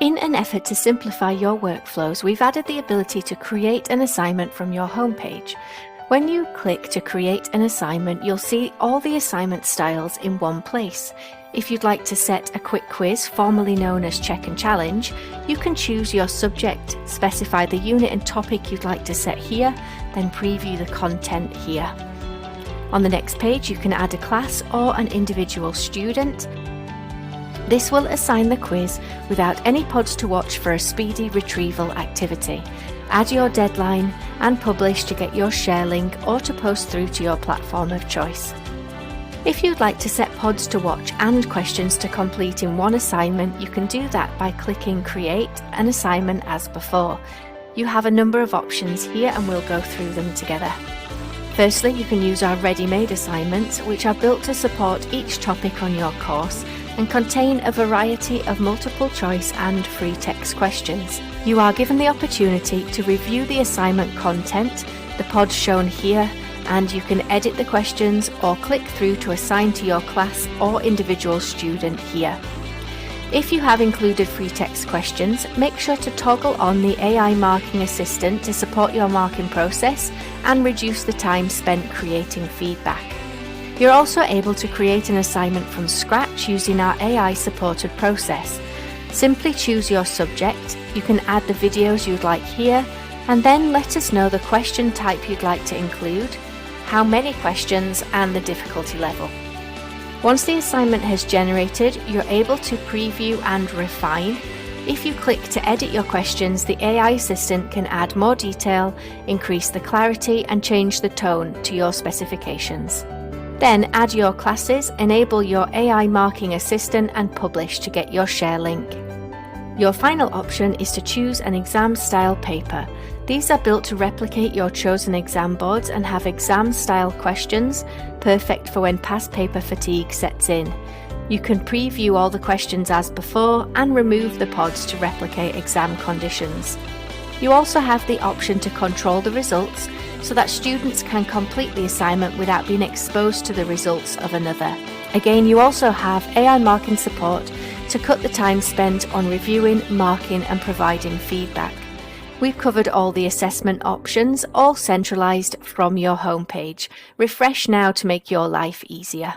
In an effort to simplify your workflows, we've added the ability to create an assignment from your homepage. When you click to create an assignment, you'll see all the assignment styles in one place. If you'd like to set a quick quiz, formerly known as Check and Challenge, you can choose your subject, specify the unit and topic you'd like to set here, then preview the content here. On the next page, you can add a class or an individual student. This will assign the quiz without any pods to watch for a speedy retrieval activity. Add your deadline and publish to get your share link or to post through to your platform of choice. If you'd like to set pods to watch and questions to complete in one assignment, you can do that by clicking Create an Assignment as before. You have a number of options here and we'll go through them together. Firstly, you can use our ready-made assignments, which are built to support each topic on your course and contain a variety of multiple choice and free text questions. You are given the opportunity to review the assignment content, the pods shown here, and you can edit the questions or click through to assign to your class or individual student here. If you have included free text questions, make sure to toggle on the AI marking assistant to support your marking process and reduce the time spent creating feedback. You're also able to create an assignment from scratch using our AI-supported process. Simply choose your subject, you can add the videos you'd like here, and then let us know the question type you'd like to include, how many questions, and the difficulty level. Once the assignment has generated, you're able to preview and refine. If you click to edit your questions, the AI assistant can add more detail, increase the clarity, and change the tone to your specifications. Then add your classes, enable your AI marking assistant and publish to get your share link. Your final option is to choose an exam style paper. These are built to replicate your chosen exam boards and have exam style questions, perfect for when past paper fatigue sets in. You can preview all the questions as before and remove the pods to replicate exam conditions. You also have the option to control the results so that students can complete the assignment without being exposed to the results of another. Again, you also have AI marking support to cut the time spent on reviewing, marking and providing feedback. We've covered all the assessment options, all centralised from your homepage. Refresh now to make your life easier.